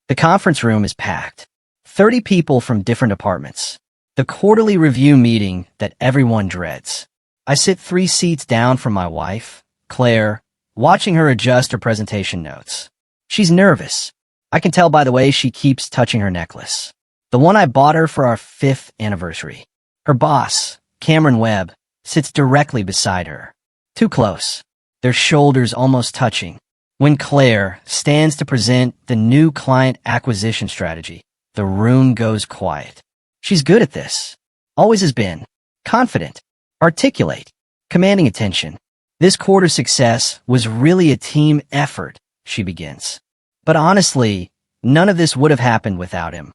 The conference room is packed. 30 people from different departments. The quarterly review meeting that everyone dreads. I sit 3 seats down from my wife, Claire, watching her adjust her presentation notes. She's nervous. I can tell by the way she keeps touching her necklace. The one I bought her for our 5th anniversary. Her boss, Cameron Webb, sits directly beside her. Too close, their shoulders almost touching. When Claire stands to present the new client acquisition strategy, the room goes quiet. She's good at this. Always has been. Confident. Articulate. Commanding attention. This quarter's success was really a team effort, she begins. But honestly, none of this would have happened without him.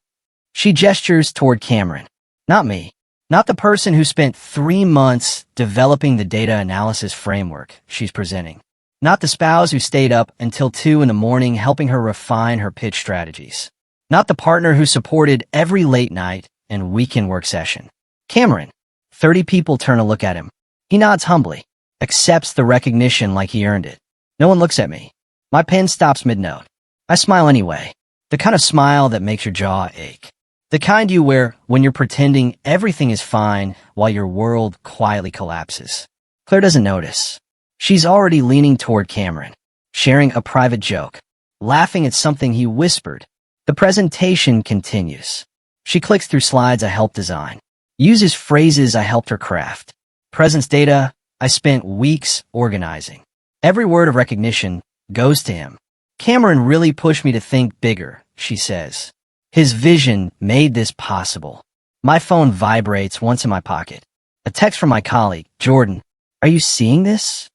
She gestures toward Cameron. Not me. Not the person who spent 3 months developing the data analysis framework she's presenting. Not the spouse who stayed up until 2 in the morning helping her refine her pitch strategies. Not the partner who supported every late night and weekend work session. Cameron. 30 people turn to look at him. He nods humbly, accepts the recognition like he earned it. No one looks at me. My pen stops mid-note. I smile anyway. The kind of smile that makes your jaw ache. The kind you wear when you're pretending everything is fine while your world quietly collapses. Claire doesn't notice. She's already leaning toward Cameron, sharing a private joke, laughing at something he whispered. The presentation continues. She clicks through slides I helped design, uses phrases I helped her craft. Presence data I spent weeks organizing. Every word of recognition goes to him. Cameron really pushed me to think bigger, she says. His vision made this possible. My phone vibrates once in my pocket. A text from my colleague, Jordan. Are you seeing this?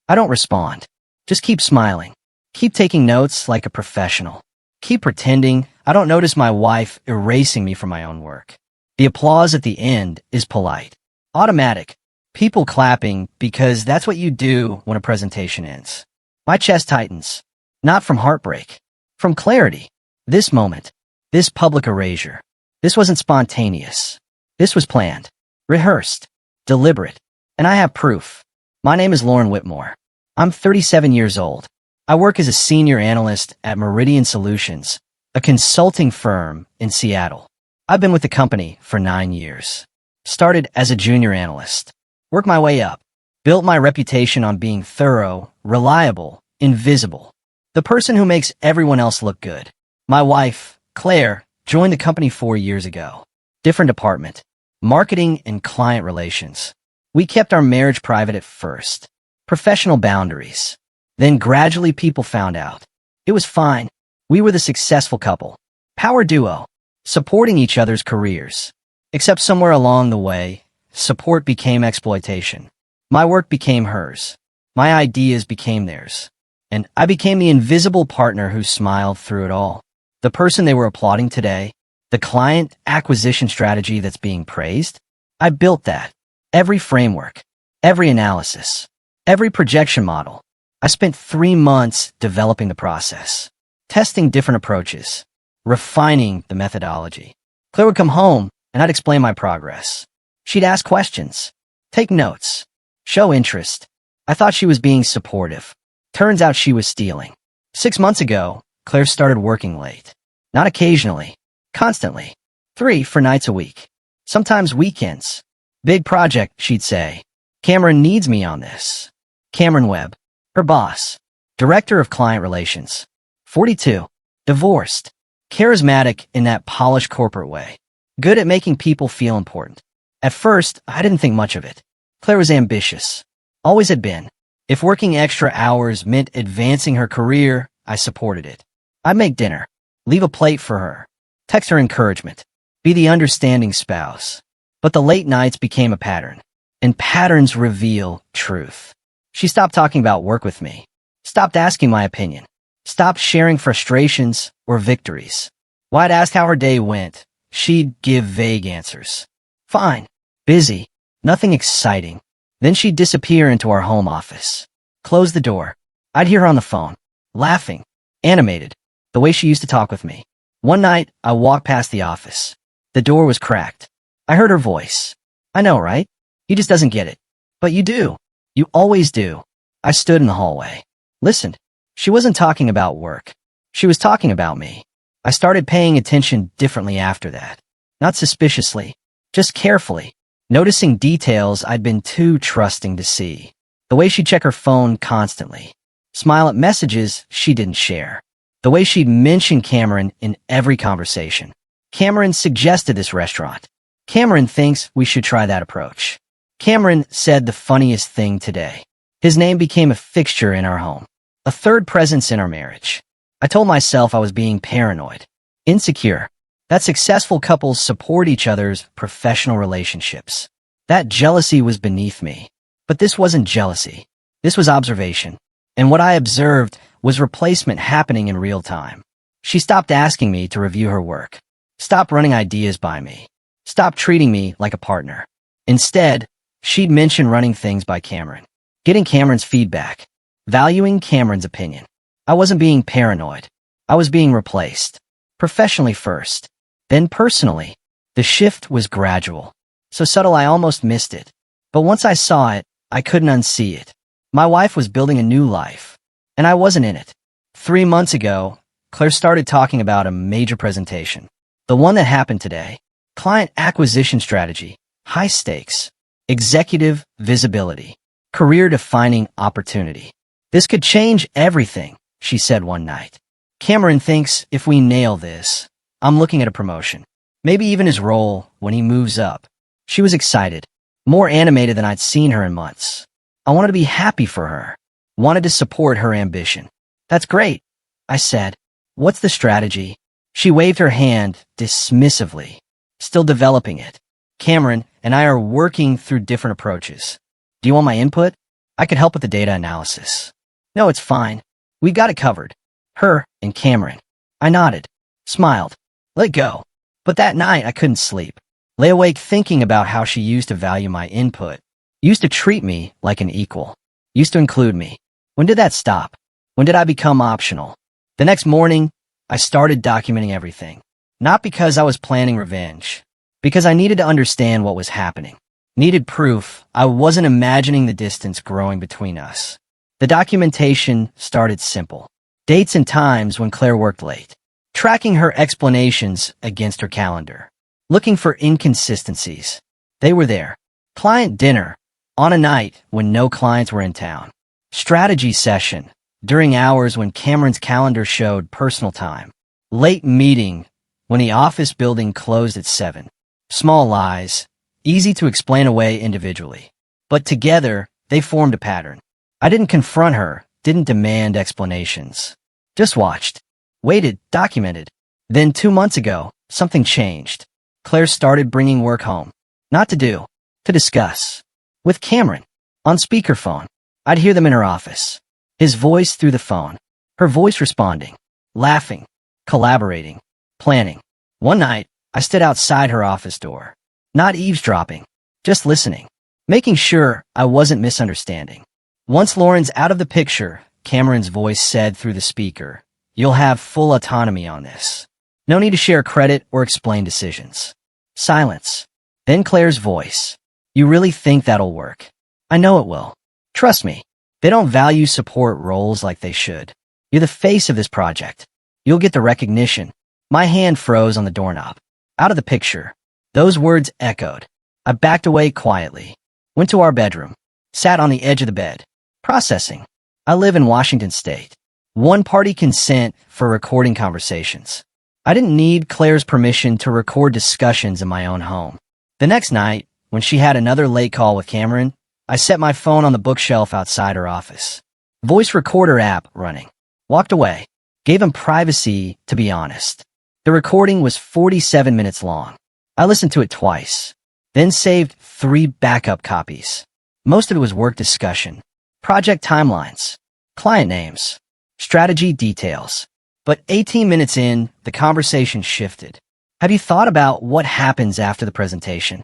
I don't respond. Just keep smiling. Keep taking notes like a professional. Keep pretending I don't notice my wife erasing me from my own work. The applause at the end is polite. Automatic. People clapping because that's what you do when a presentation ends. My chest tightens. Not from heartbreak. From clarity. This moment. This public erasure. This wasn't spontaneous. This was planned. Rehearsed. Deliberate. And I have proof. My name is Lauren Whitmore. I'm 37 years old. I work as a senior analyst at Meridian Solutions, a consulting firm in Seattle. I've been with the company for 9 years. Started as a junior analyst. Worked my way up. Built my reputation on being thorough, reliable, invisible. The person who makes everyone else look good. My wife, Claire, joined the company 4 years ago. Different department. Marketing and client relations. We kept our marriage private at first. Professional boundaries. Then gradually people found out. It was fine. We were the successful couple. Power duo. Supporting each other's careers. Except somewhere along the way, support became exploitation. My work became hers. My ideas became theirs. And I became the invisible partner who smiled through it all. The person they were applauding today, the client acquisition strategy that's being praised, I built that. Every framework, every analysis, every projection model. I spent 3 months developing the process, testing different approaches, refining the methodology. Claire would come home and I'd explain my progress. She'd ask questions, take notes, show interest. I thought she was being supportive. Turns out she was stealing. 6 months ago, Claire started working late. Not occasionally, constantly. 3 for nights a week. Sometimes weekends. Big project, she'd say. Cameron needs me on this. Cameron Webb, her boss, director of client relations. 42. Divorced. Charismatic in that polished corporate way. Good at making people feel important. At first, I didn't think much of it. Claire was ambitious. Always had been. If working extra hours meant advancing her career, I supported it. I'd make dinner. Leave a plate for her. Text her encouragement. Be the understanding spouse. But the late nights became a pattern. And patterns reveal truth. She stopped talking about work with me. Stopped asking my opinion. Stopped sharing frustrations or victories. When I'd ask how her day went, she'd give vague answers. Fine. Busy. Nothing exciting. Then she'd disappear into our home office. Close the door. I'd hear her on the phone. Laughing. Animated. The way she used to talk with me. One night, I walked past the office. The door was cracked. I heard her voice. I know, right? He just doesn't get it. But you do. You always do. I stood in the hallway. Listened. She wasn't talking about work. She was talking about me. I started paying attention differently after that. Not suspiciously, just carefully, noticing details I'd been too trusting to see. The way she'd check her phone constantly, smile at messages she didn't share. The way she'd mention Cameron in every conversation. Cameron suggested this restaurant. Cameron thinks we should try that approach. Cameron said the funniest thing today. His name became a fixture in our home, a third presence in our marriage. I told myself I was being paranoid, insecure, that successful couples support each other's professional relationships. That jealousy was beneath me. But this wasn't jealousy. This was observation. And what I observed was replacement happening in real time. She stopped asking me to review her work, stopped running ideas by me, stopped treating me like a partner. Instead, she'd mention running things by Cameron, getting Cameron's feedback, valuing Cameron's opinion. I wasn't being paranoid. I was being replaced. Professionally first, then personally. The shift was gradual, so subtle I almost missed it. But once I saw it, I couldn't unsee it. My wife was building a new life, and I wasn't in it. 3 months ago, Claire started talking about a major presentation. The one that happened today. Client acquisition strategy, high stakes, executive visibility, career-defining opportunity. This could change everything, she said one night. Cameron thinks if we nail this, I'm looking at a promotion. Maybe even his role when he moves up. She was excited, more animated than I'd seen her in months. I wanted to be happy for her, wanted to support her ambition. That's great, I said. What's the strategy? She waved her hand dismissively, still developing it. Cameron and I are working through different approaches. Do you want my input? I could help with the data analysis. No, it's fine. We got it covered. Her and Cameron. I nodded, smiled, let go. But that night I couldn't sleep. Lay awake thinking about how she used to value my input, used to treat me like an equal, used to include me. When did that stop? When did I become optional? The next morning, I started documenting everything. Not because I was planning revenge, because I needed to understand what was happening. Needed proof I wasn't imagining the distance growing between us. The documentation started simple. Dates and times when Claire worked late. Tracking her explanations against her calendar. Looking for inconsistencies. They were there. Client dinner. On a night when no clients were in town. Strategy session. During hours when Cameron's calendar showed personal time. Late meeting when the office building closed at 7. Small lies. Easy to explain away individually. But together, they formed a pattern. I didn't confront her, didn't demand explanations. Just watched. Waited, documented. Then 2 months ago, something changed. Claire started bringing work home. Not to do, to discuss. With Cameron. On speakerphone. I'd hear them in her office. His voice through the phone. Her voice responding. Laughing. Collaborating. Planning. One night, I stood outside her office door. Not eavesdropping. Just listening. Making sure I wasn't misunderstanding. Once Lauren's out of the picture, Cameron's voice said through the speaker, "You'll have full autonomy on this. No need to share credit or explain decisions." Silence. Then Claire's voice. "You really think that'll work?" "I know it will. Trust me. They don't value support roles like they should. You're the face of this project. You'll get the recognition." My hand froze on the doorknob. Out of the picture. Those words echoed. I backed away quietly. Went to our bedroom. Sat on the edge of the bed. Processing. I live in Washington State. One-party consent for recording conversations. I didn't need Claire's permission to record discussions in my own home. The next night, when she had another late call with Cameron, I set my phone on the bookshelf outside her office. Voice recorder app running. Walked away. Gave him privacy, to be honest. The recording was 47 minutes long. I listened to it twice. Then saved 3 backup copies. Most of it was work discussion. Project timelines. Client names. Strategy details. But 18 minutes in, the conversation shifted. "Have you thought about what happens after the presentation?"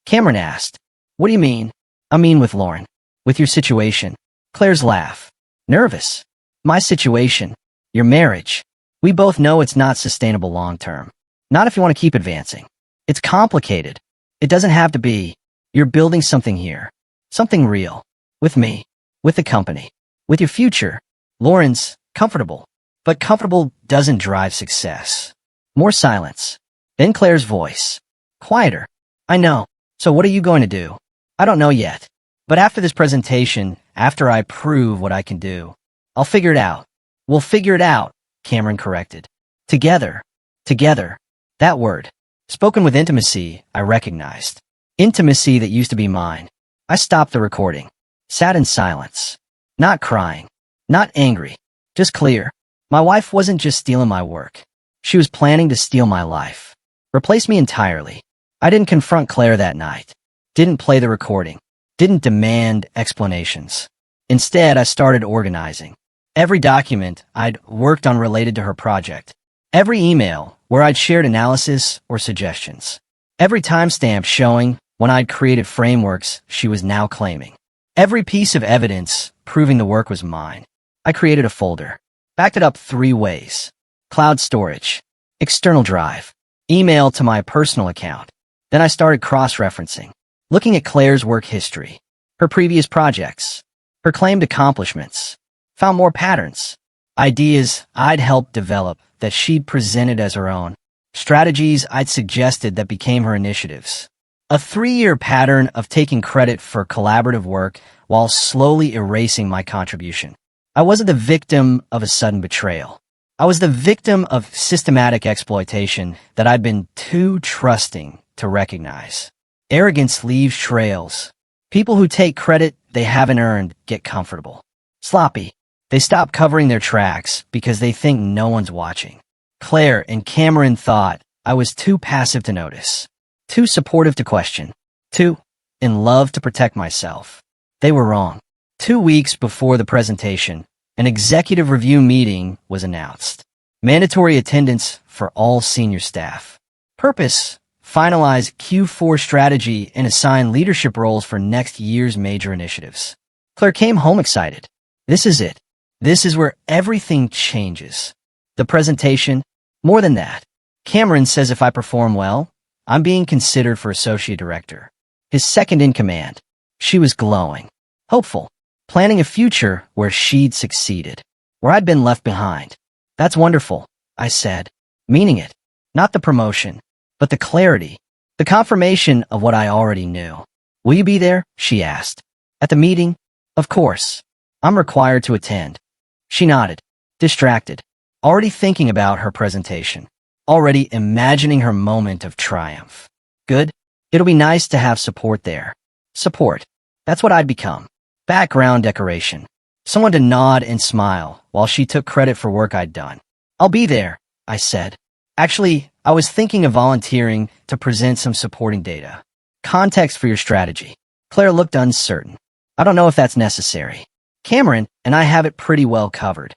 Cameron asked. "What do you mean?" "I mean with Lauren. With your situation." Claire's laugh. "Nervous." "My situation. Your marriage. We both know it's not sustainable long term. Not if you want to keep advancing. It's complicated. It doesn't have to be. You're building something here. Something real. With me. With the company. With your future. Lauren's comfortable. But comfortable doesn't drive success. More silence. Then Claire's voice. Quieter. I know. So what are you going to do? I don't know yet. But after this presentation, after I prove what I can do, I'll figure it out. We'll figure it out, Cameron corrected. Together. Together. That word. Spoken with intimacy, I recognized. Intimacy that used to be mine. I stopped the recording. Sat in silence. Not crying. Not angry. Just clear. My wife wasn't just stealing my work. She was planning to steal my life. Replace me entirely. I didn't confront Claire that night. Didn't play the recording. Didn't demand explanations. Instead, I started organizing. Every document I'd worked on related to her project. Every email where I'd shared analysis or suggestions. Every timestamp showing when I'd created frameworks she was now claiming. Every piece of evidence proving the work was mine. I created a folder. Backed it up 3 ways. Cloud storage. External drive. Email to my personal account. Then I started cross-referencing. Looking at Claire's work history. Her previous projects. Her claimed accomplishments. Found more patterns. Ideas I'd helped develop that she'd presented as her own. Strategies I'd suggested that became her initiatives. A 3-year pattern of taking credit for collaborative work while slowly erasing my contribution. I wasn't the victim of a sudden betrayal. I was the victim of systematic exploitation that I'd been too trusting to recognize. Arrogance leaves trails. People who take credit they haven't earned get comfortable. Sloppy. They stop covering their tracks because they think no one's watching. Claire and Cameron thought I was too passive to notice. Too supportive to question. Too in love to protect myself. They were wrong. 2 weeks before the presentation, an executive review meeting was announced. Mandatory attendance for all senior staff. Purpose: finalize Q4 strategy and assign leadership roles for next year's major initiatives. Claire came home excited. This is it. This is where everything changes. The presentation, more than that. Cameron says if I perform well, I'm being considered for associate director. His second in command. She was glowing. Hopeful. Planning a future where she'd succeeded. Where I'd been left behind. That's wonderful, I said. Meaning it. Not the promotion, but the clarity. The confirmation of what I already knew. Will you be there? She asked. At the meeting? Of course. I'm required to attend. She nodded. Distracted. Already thinking about her presentation. Already imagining her moment of triumph. Good. It'll be nice to have support there. Support. That's what I'd become. Background decoration. Someone to nod and smile while she took credit for work I'd done. I'll be there, I said. Actually, I was thinking of volunteering to present some supporting data. Context for your strategy. Claire looked uncertain. I don't know if that's necessary. Cameron and I have it pretty well covered.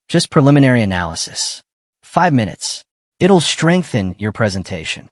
Just preliminary analysis. 5 minutes. It'll strengthen your presentation.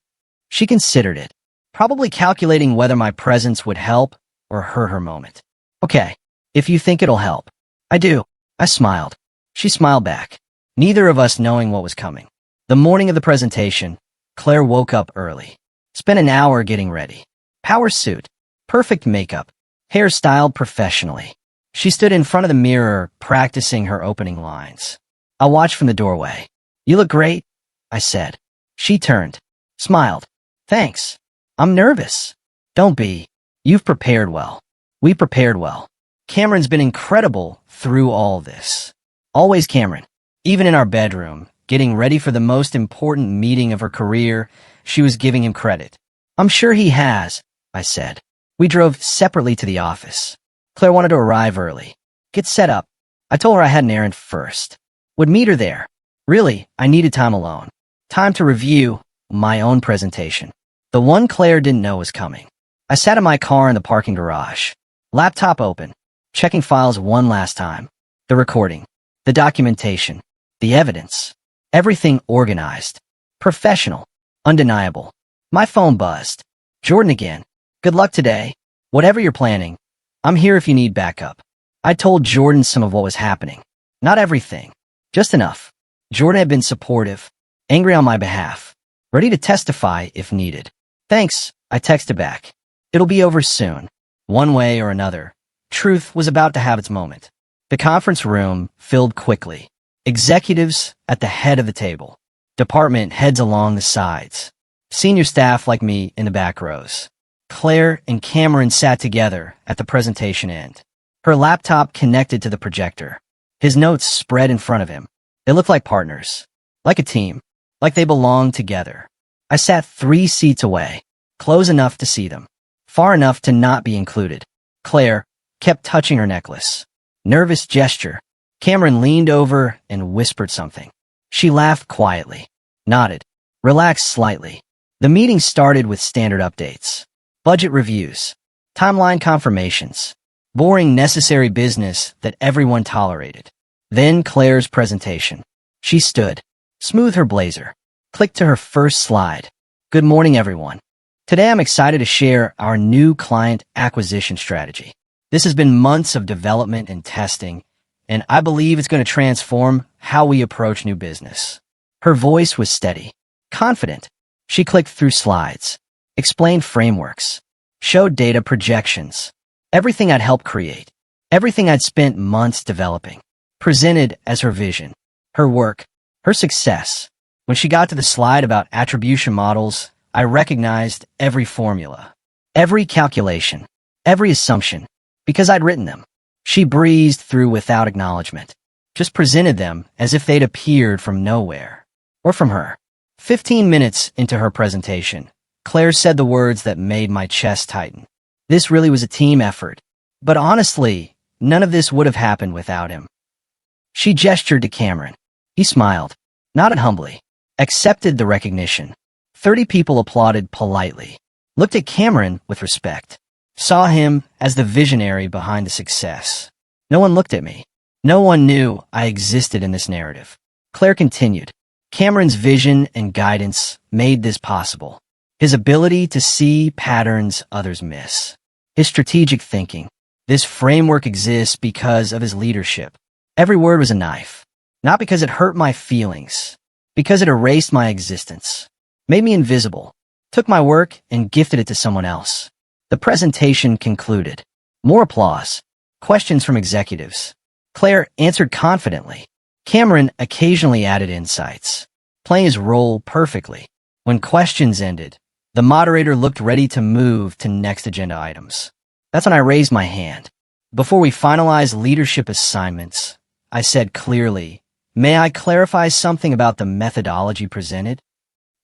She considered it, probably calculating whether my presence would help or hurt her moment. Okay, if you think it'll help. I do. I smiled. She smiled back, neither of us knowing what was coming. The morning of the presentation, Claire woke up early. Spent an hour getting ready. Power suit. Perfect makeup. Hair styled professionally. She stood in front of the mirror, practicing her opening lines. I watched from the doorway. You look great, I said. She turned. Smiled. Thanks. I'm nervous. Don't be. You've prepared well. We prepared well. Cameron's been incredible through all this. Always Cameron. Even in our bedroom, getting ready for the most important meeting of her career, she was giving him credit. I'm sure he has, I said. We drove separately to the office. Claire wanted to arrive early. Get set up. I told her I had an errand first. Would meet her there. Really, I needed time alone. Time to review my own presentation. The one Claire didn't know was coming. I sat in my car in the parking garage. Laptop open. Checking files one last time. The recording. The documentation. The evidence. Everything organized. Professional. Undeniable. My phone buzzed. Jordan again. Good luck today. Whatever you're planning. I'm here if you need backup. I told Jordan some of what was happening. Not everything. Just enough. Jordan had been supportive. Angry on my behalf. Ready to testify if needed. Thanks, I texted back. It'll be over soon. One way or another. Truth was about to have its moment. The conference room filled quickly. Executives at the head of the table. Department heads along the sides. Senior staff like me in the back rows. Claire and Cameron sat together at the presentation end. Her laptop connected to the projector. His notes spread in front of him. They looked like partners. Like a team. Like they belonged together. I sat 3 seats away. Close enough to see them. Far enough to not be included. Claire kept touching her necklace. Nervous gesture. Cameron leaned over and whispered something. She laughed quietly. Nodded. Relaxed slightly. The meeting started with standard updates. Budget reviews. Timeline confirmations. Boring necessary business that everyone tolerated. Then Claire's presentation. She stood. Smoothed her blazer. Clicked to her first slide. Good morning, everyone. Today I'm excited to share our new client acquisition strategy. This has been months of development and testing, and I believe it's going to transform how we approach new business. Her voice was steady, confident. She clicked through slides, explained frameworks, showed data projections, everything I'd helped create, everything I'd spent months developing, presented as her vision, her work, her success. When she got to the slide about attribution models, I recognized every formula, every calculation, every assumption, because I'd written them. She breezed through without acknowledgement, just presented them as if they'd appeared from nowhere, or from her. 15 minutes into her presentation, Claire said the words that made my chest tighten. This really was a team effort, but honestly, none of this would have happened without him. She gestured to Cameron. He smiled, nodded humbly, accepted the recognition. 30 people applauded politely, looked at Cameron with respect, saw him as the visionary behind the success. No one looked at me. No one knew I existed in this narrative. Claire continued. Cameron's vision and guidance made this possible. His ability to see patterns others miss. His strategic thinking. This framework exists because of his leadership. Every word was a knife. Not because it hurt my feelings. Because it erased my existence. Made me invisible. Took my work and gifted it to someone else. The presentation concluded. More applause. Questions from executives. Claire answered confidently. Cameron occasionally added insights, playing his role perfectly. When questions ended, the moderator looked ready to move to next agenda items. That's when I raised my hand. Before we finalized leadership assignments, I said clearly, "May I clarify something about the methodology presented?"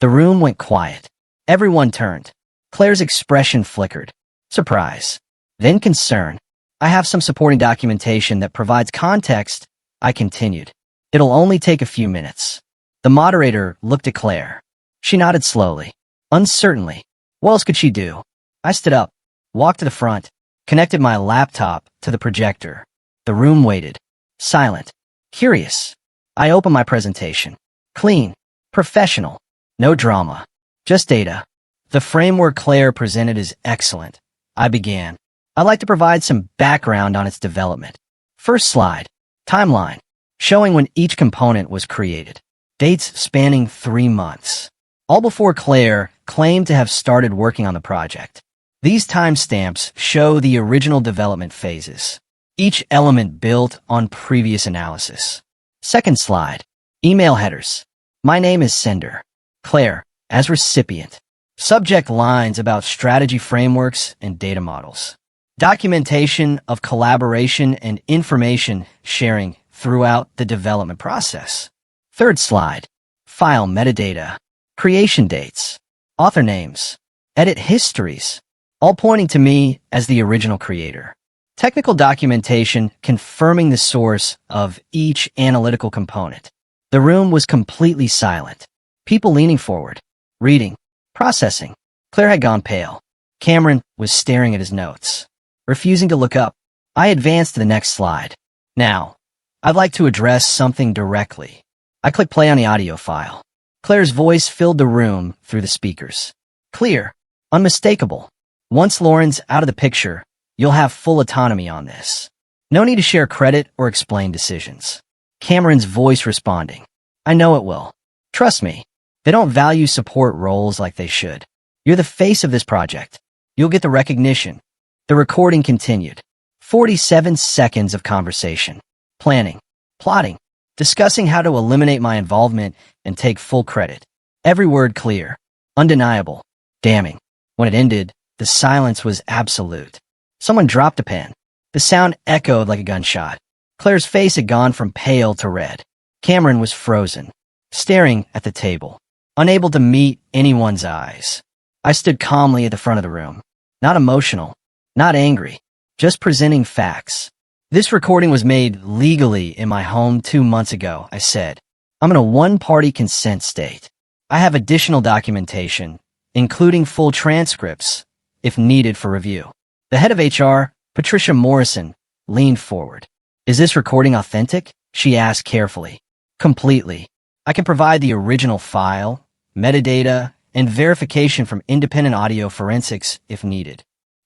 The room went quiet. Everyone turned. Claire's expression flickered. Surprise. Then concern. "I have some supporting documentation that provides context," I continued. "It'll only take a few minutes." The moderator looked at Claire. She nodded slowly, uncertainly. What else could she do? I stood up, walked to the front, connected my laptop to the projector. The room waited. Silent. Curious. I opened my presentation. Clean. Professional. No drama. Just data. The framework Claire presented is excellent. I began. I'd like to provide some background on its development. First slide. Timeline. Showing when each component was created. Dates spanning 3 months. All before Claire claimed to have started working on the project. These timestamps show the original development phases. Each element built on previous analysis. Second slide. Email headers. My name is sender. Claire, as recipient. Subject lines about strategy frameworks and data models. Documentation of collaboration and information sharing throughout the development process. Third slide. File metadata. Creation dates. Author names. Edit histories. All pointing to me as the original creator. Technical documentation confirming the source of each analytical component. The room was completely silent. People leaning forward. Reading. Processing. Claire had gone pale. Cameron was staring at his notes. Refusing to look up. I advanced to the next slide. Now, I'd like to address something directly. I clicked play on the audio file. Claire's voice filled the room through the speakers. Clear. Unmistakable. Once Lauren's out of the picture, you'll have full autonomy on this. No need to share credit or explain decisions. Cameron's voice responding. I know it will. Trust me. They don't value support roles like they should. You're the face of this project. You'll get the recognition. The recording continued. 47 seconds of conversation. Planning. Plotting. discussing how to eliminate my involvement and take full credit. Every word clear, undeniable, damning. When it ended, the silence was absolute. Someone dropped a pen. The sound echoed like a gunshot. Claire's face had gone from pale to red. Cameron was frozen, staring at the table, unable to meet anyone's eyes. I stood calmly at the front of the room, not emotional, not angry, just presenting facts. This recording was made legally in my home 2 months ago, I said. I'm in a one-party consent state. I have additional documentation, including full transcripts, if needed for review. The head of HR, Patricia Morrison, leaned forward. Is this recording authentic? She asked carefully. Completely. I can provide the original file, metadata, and verification from independent audio forensics if needed.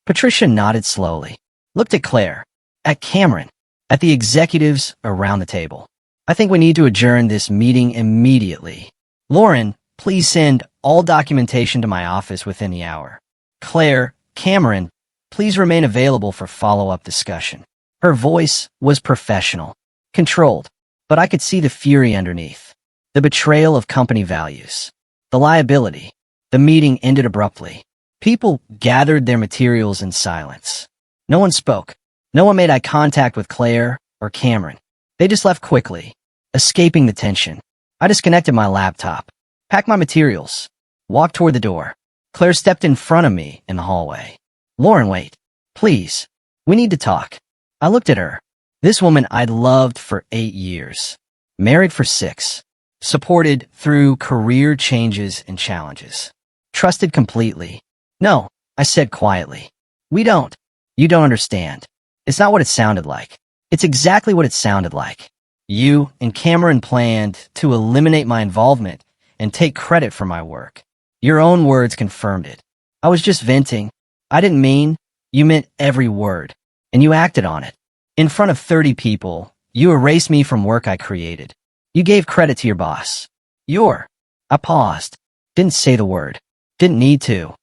Patricia nodded slowly, looked at Claire, at Cameron, at the executives around the table. I think we need to adjourn this meeting immediately. Lauren, please send all documentation to my office within the hour. Claire, Cameron, please remain available for follow-up discussion. Her voice was professional, controlled, but I could see the fury underneath. The betrayal of company values. The liability. The meeting ended abruptly. People gathered their materials in silence. No one spoke. No one made eye contact with Claire or Cameron. They just left quickly, escaping the tension. I disconnected my laptop, packed my materials, walked toward the door. Claire stepped in front of me in the hallway. Lauren, wait. Please. We need to talk. I looked at her. This woman I'd loved for 8 years. Married for 6. Supported through career changes and challenges. Trusted completely. No, I said quietly. We don't. You don't understand. It's not what it sounded like. It's exactly what it sounded like. You and Cameron planned to eliminate my involvement and take credit for my work. Your own words confirmed it. I was just venting. I didn't mean. You meant every word. And you acted on it. In front of 30 people, you erased me from work I created. You gave credit to your boss. I paused. Didn't say the word. Didn't need to.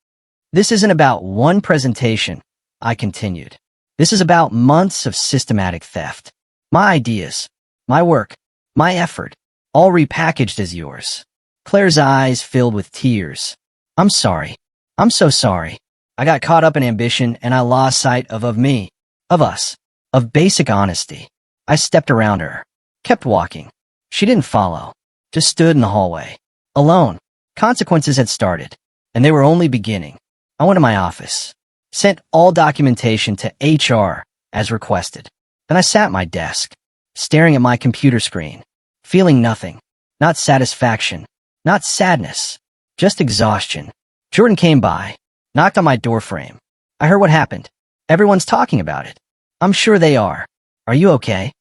This isn't about one presentation, I continued. This is about months of systematic theft. My ideas, my work, my effort, all repackaged as yours. Claire's eyes filled with tears. I'm sorry. I'm so sorry. I got caught up in ambition and I lost sight of me, of us, of basic honesty. I stepped around her, kept walking. She didn't follow, just stood in the hallway, alone. Consequences had started, and they were only beginning. I went to my office, sent all documentation to HR as requested. Then I sat at my desk, staring at my computer screen, feeling nothing, not satisfaction, not sadness, just exhaustion. Jordan came by, knocked on my door frame. I heard what happened. Everyone's talking about it. I'm sure they are. Are you okay?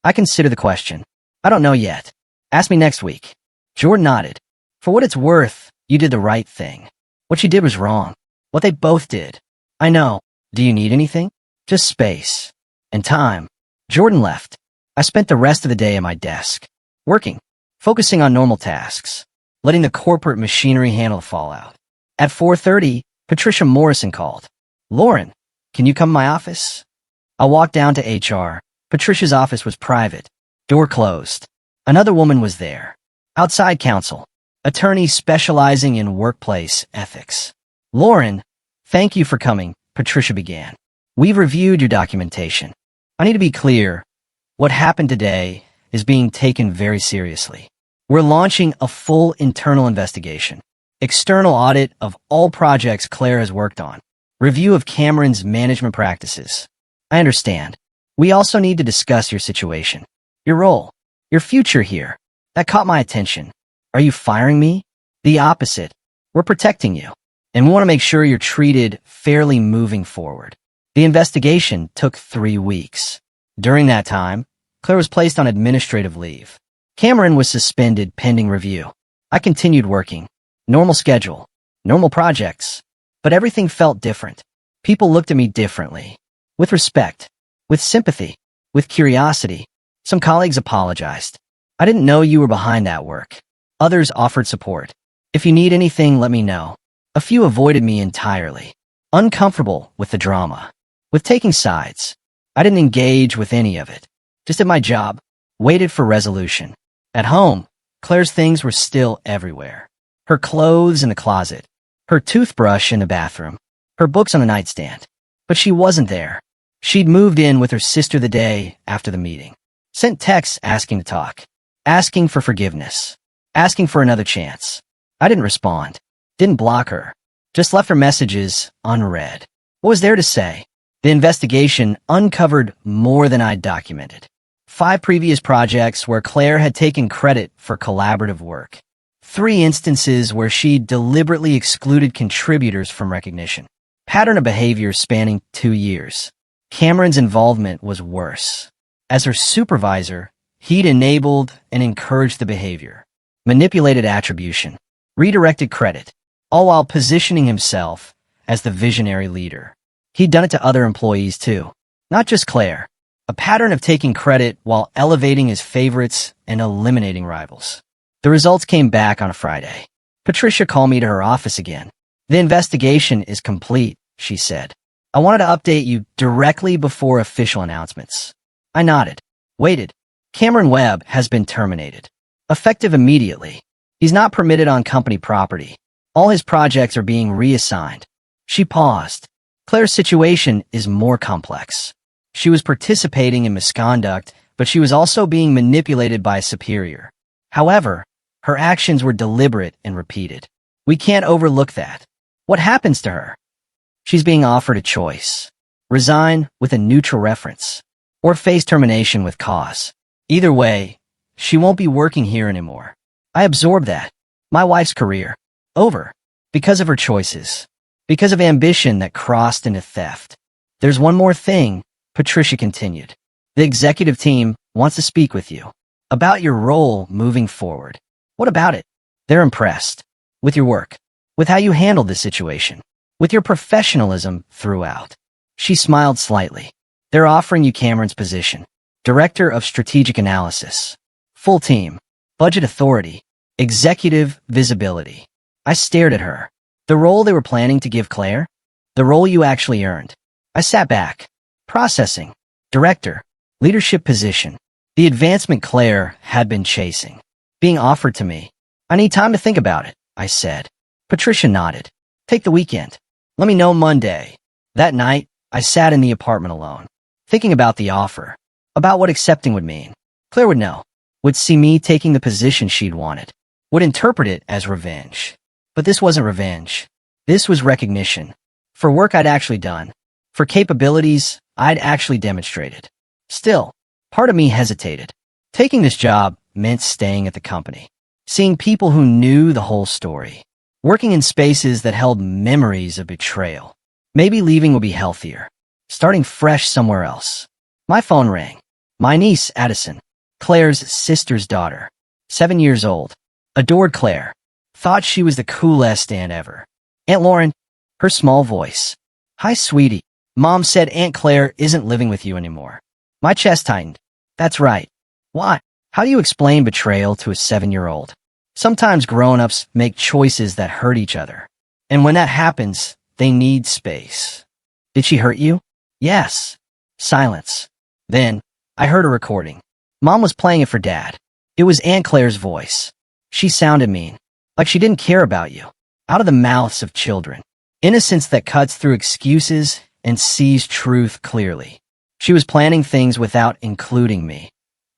I consider the question. I don't know yet. Ask me next week. Jordan nodded. For what it's worth, you did the right thing. What you did was wrong. What they both did. I know. Do you need anything? Just space. And time. Jordan left. I spent the rest of the day at my desk, working, focusing on normal tasks, letting the corporate machinery handle the fallout. At 4:30, Patricia Morrison called. Lauren, can you come to my office? I walked down to HR. Patricia's office was private. Door closed. Another woman was there. Outside counsel. Attorney specializing in workplace ethics. Lauren, thank you for coming, Patricia began. We've reviewed your documentation. I need to be clear. What happened today is being taken very seriously. We're launching a full internal investigation. External audit of all projects Claire has worked on. Review of Cameron's management practices. I understand. We also need to discuss your situation. Your role. Your future here. That caught my attention. Are you firing me? The opposite. We're protecting you. And we want to make sure you're treated fairly moving forward. The investigation took 3 weeks. During that time, Claire was placed on administrative leave. Cameron was suspended pending review. I continued working. Normal schedule. Normal projects. But everything felt different. People looked at me differently. With respect. With sympathy. With curiosity. Some colleagues apologized. I didn't know you were behind that work. Others offered support. If you need anything, let me know. A few avoided me entirely. Uncomfortable with the drama. With taking sides. I didn't engage with any of it. Just did my job. waited for resolution. At home, Claire's things were still everywhere. Her clothes in the closet, her toothbrush in the bathroom, her books on the nightstand. But she wasn't there. She'd moved in with her sister the day after the meeting. Sent texts asking to talk, asking for forgiveness, asking for another chance. I didn't respond, didn't block her, just left her messages unread. What was there to say? The investigation uncovered more than I'd documented. 5 previous projects where Claire had taken credit for collaborative work. 3 instances where she deliberately excluded contributors from recognition. Pattern of behavior spanning 2 years. Cameron's involvement was worse. As her supervisor, he'd enabled and encouraged the behavior, manipulated attribution, redirected credit, all while positioning himself as the visionary leader. He'd done it to other employees too, not just Claire. A pattern of taking credit while elevating his favorites and eliminating rivals. The results came back on a Friday. Patricia called me to her office again. The investigation is complete, she said. I wanted to update you directly before official announcements. I nodded. Waited. Cameron Webb has been terminated. Effective immediately. He's not permitted on company property. All his projects are being reassigned. She paused. Claire's situation is more complex. She was participating in misconduct, but she was also being manipulated by a superior. However, her actions were deliberate and repeated. We can't overlook that. What happens to her? She's being offered a choice. Resign with a neutral reference, or face termination with cause. Either way, she won't be working here anymore. I absorbed that. My wife's career. Over. Because of her choices. Because of ambition that crossed into theft. There's one more thing, Patricia continued. The executive team wants to speak with you about your role moving forward. What about it? They're impressed. With your work. With how you handled the situation. With your professionalism throughout. She smiled slightly. They're offering you Cameron's position. Director of Strategic Analysis. Full team. Budget authority. Executive visibility. I stared at her. The role they were planning to give Claire? The role you actually earned. I sat back. Processing. Director. Leadership position. The advancement Claire had been chasing. Being offered to me. I need time to think about it, I said. Patricia nodded. Take the weekend. Let me know Monday. That night, I sat in the apartment alone, thinking about the offer, about what accepting would mean. Claire would know, would see me taking the position she'd wanted, would interpret it as revenge. But this wasn't revenge. This was recognition. For work I'd actually done. For capabilities I'd actually demonstrated. Still, part of me hesitated. Taking this job meant staying at the company. Seeing people who knew the whole story. Working in spaces that held memories of betrayal. Maybe leaving would be healthier. Starting fresh somewhere else. My phone rang. My niece, Addison. Claire's sister's daughter. 7 years old. Adored Claire. Thought she was the coolest aunt ever. Aunt Lauren. Her small voice. Hi, sweetie. Mom said Aunt Claire isn't living with you anymore. My chest tightened. That's right. Why? How do you explain betrayal to a 7-year-old? Sometimes grown-ups make choices that hurt each other. And when that happens, they need space. Did she hurt you? Yes. Silence. Then, I heard a recording. Mom was playing it for Dad. It was Aunt Claire's voice. She sounded mean. Like she didn't care about you. Out of the mouths of children. Innocence that cuts through excuses and sees truth clearly. She was planning things without including me.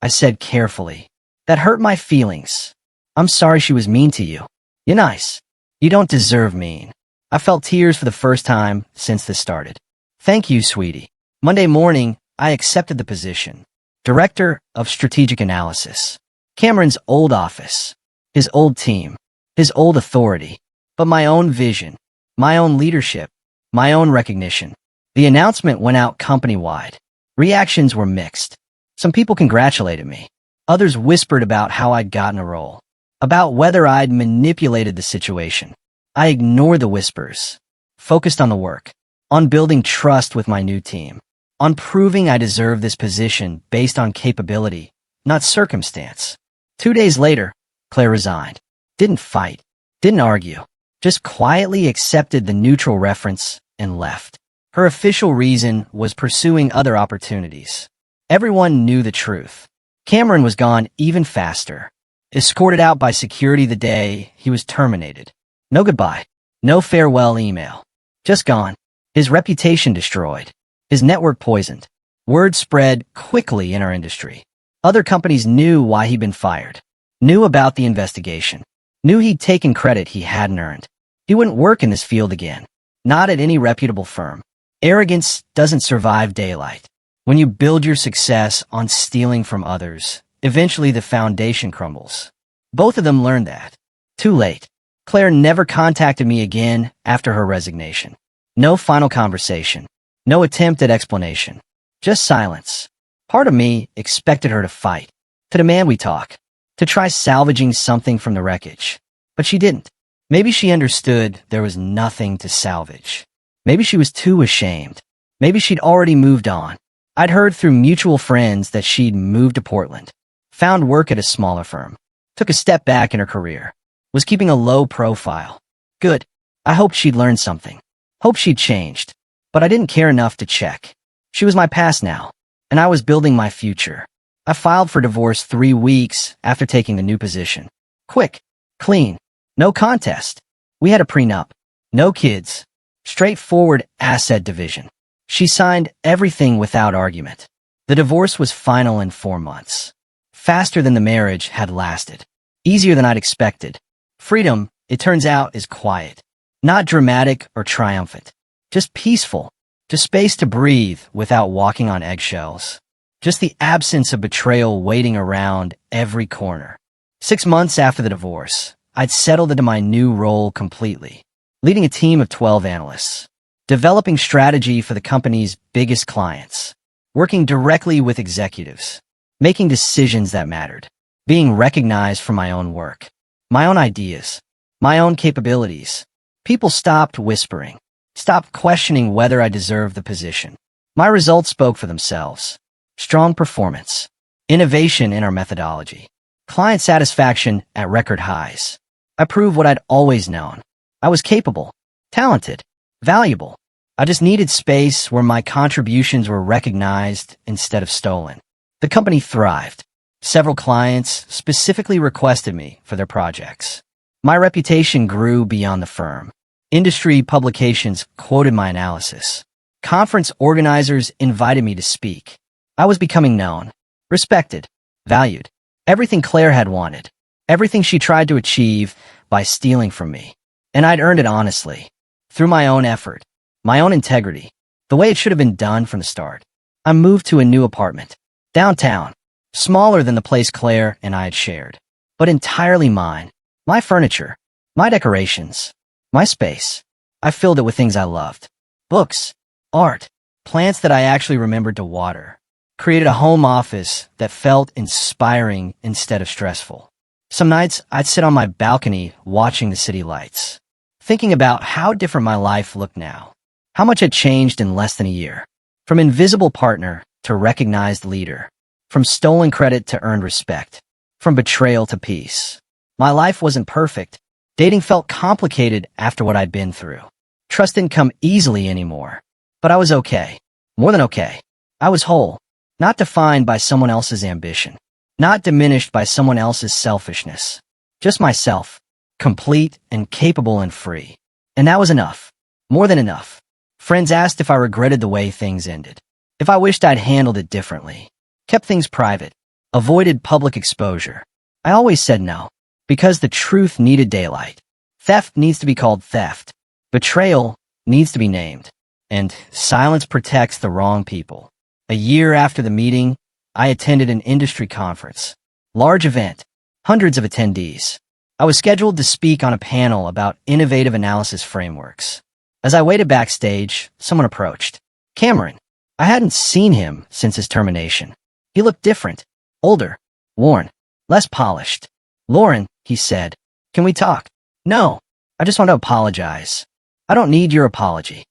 I said carefully. That hurt my feelings. I'm sorry she was mean to you. You're nice. You don't deserve mean. I felt tears for the first time since this started. Thank you, sweetie. Monday morning, I accepted the position. Director of Strategic Analysis. Cameron's old office. His old team. His old authority. But my own vision. My own leadership. My own recognition. The announcement went out company-wide. Reactions were mixed. Some people congratulated me. Others whispered about how I'd gotten a role. About whether I'd manipulated the situation. I ignored the whispers. Focused on the work. On building trust with my new team. On proving I deserve this position based on capability, not circumstance. 2 days later, Claire resigned. Didn't fight. Didn't argue. Just quietly accepted the neutral reference and left. Her official reason was pursuing other opportunities. Everyone knew the truth. Cameron was gone even faster, escorted out by security the day he was terminated. No goodbye, no farewell email. Just gone. His reputation destroyed. His network poisoned. Word spread quickly in our industry. Other companies knew why he'd been fired, knew about the investigation, knew he'd taken credit he hadn't earned. He wouldn't work in this field again, not at any reputable firm. Arrogance doesn't survive daylight. When you build your success on stealing from others, eventually the foundation crumbles. Both of them learned that. Too late. Claire never contacted me again after her resignation. No final conversation. No attempt at explanation. Just silence. Part of me expected her to fight, to demand we talk, to try salvaging something from the wreckage. But she didn't. Maybe she understood there was nothing to salvage. Maybe she was too ashamed. Maybe she'd already moved on. I'd heard through mutual friends that she'd moved to Portland, found work at a smaller firm, took a step back in her career, was keeping a low profile. Good. I hoped she'd learned something. Hoped she'd changed. But I didn't care enough to check. She was my past now, and I was building my future. I filed for divorce 3 weeks after taking the new position. Quick. Clean. No contest. We had a prenup. No kids. Straightforward asset division. She signed everything without argument. The divorce was final in 4 months. Faster than the marriage had lasted. Easier than I'd expected. Freedom, it turns out, is quiet. Not dramatic or triumphant. Just peaceful. Just space to breathe without walking on eggshells. Just the absence of betrayal waiting around every corner. 6 months after the divorce, I'd settled into my new role completely, leading a team of 12 analysts, developing strategy for the company's biggest clients, working directly with executives, making decisions that mattered, being recognized for my own work, my own ideas, my own capabilities. People stopped whispering, stopped questioning whether I deserved the position. My results spoke for themselves. Strong performance, innovation in our methodology, client satisfaction at record highs. I proved what I'd always known. I was capable, talented, valuable. I just needed space where my contributions were recognized instead of stolen. The company thrived. Several clients specifically requested me for their projects. My reputation grew beyond the firm. Industry publications quoted my analysis. Conference organizers invited me to speak. I was becoming known, respected, valued. Everything Claire had wanted. Everything she tried to achieve by stealing from me. And I'd earned it honestly, through my own effort, my own integrity, the way it should have been done from the start. I moved to a new apartment, downtown, smaller than the place Claire and I had shared, but entirely mine. My furniture, my decorations, my space. I filled it with things I loved. Books, art, plants that I actually remembered to water. Created a home office that felt inspiring instead of stressful. Some nights, I'd sit on my balcony watching the city lights, thinking about how different my life looked now, how much had changed in less than a year. From invisible partner to recognized leader, from stolen credit to earned respect, from betrayal to peace. My life wasn't perfect. Dating felt complicated after what I'd been through. Trust didn't come easily anymore. But I was okay. More than okay. I was whole. Not defined by someone else's ambition. Not diminished by someone else's selfishness. Just myself. Complete and capable and free. And that was enough. More than enough. Friends asked if I regretted the way things ended. If I wished I'd handled it differently. Kept things private. Avoided public exposure. I always said no. Because the truth needed daylight. Theft needs to be called theft. Betrayal needs to be named. And silence protects the wrong people. A year after the meeting, I attended an industry conference. Large event. Hundreds of attendees. I was scheduled to speak on a panel about innovative analysis frameworks. As I waited backstage, someone approached. Cameron. I hadn't seen him since his termination. He looked different. Older. Worn. Less polished. Lauren, he said. Can we talk? No. I just want to apologize. I don't need your apology.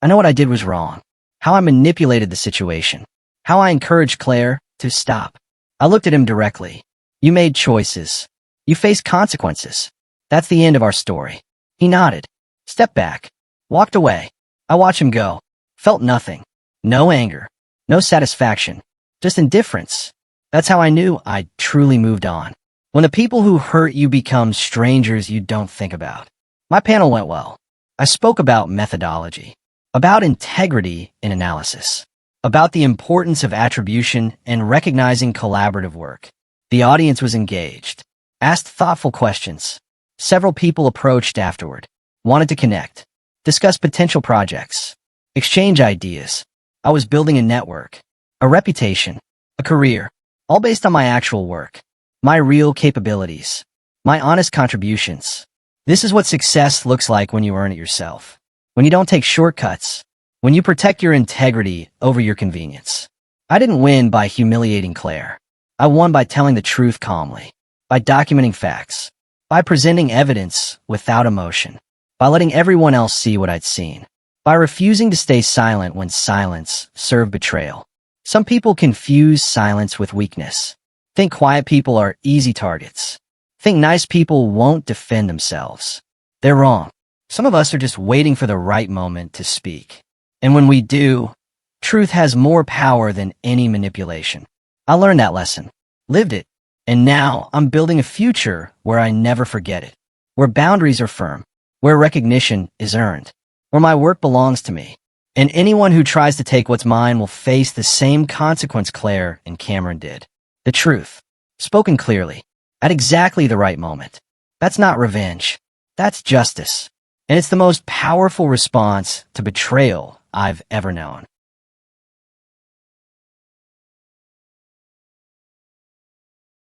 I know what I did was wrong. How I manipulated the situation. How I encouraged Claire to stop. I looked at him directly. You made choices. You faced consequences. That's the end of our story. He nodded. Stepped back. Walked away. I watched him go. Felt nothing. No anger. No satisfaction. Just indifference. That's how I knew I truly moved on. When the people who hurt you become strangers you don't think about. My panel went well. I spoke about methodology, about integrity in analysis, about the importance of attribution and recognizing collaborative work. The audience was engaged, asked thoughtful questions. Several people approached afterward, wanted to connect, discuss potential projects, exchange ideas. I was building a network, a reputation, a career, all based on my actual work, my real capabilities, my honest contributions. This is what success looks like when you earn it yourself, when you don't take shortcuts, when you protect your integrity over your convenience. I didn't win by humiliating Claire. I won by telling the truth calmly, by documenting facts, by presenting evidence without emotion, by letting everyone else see what I'd seen, by refusing to stay silent when silence served betrayal. Some people confuse silence with weakness. Think quiet people are easy targets. Think nice people won't defend themselves. They're wrong. Some of us are just waiting for the right moment to speak. And when we do, truth has more power than any manipulation. I learned that lesson, lived it, and now I'm building a future where I never forget it, where boundaries are firm, where recognition is earned, where my work belongs to me. And anyone who tries to take what's mine will face the same consequence Claire and Cameron did. The truth, spoken clearly, at exactly the right moment. That's not revenge. That's justice. And it's the most powerful response to betrayal I've ever known.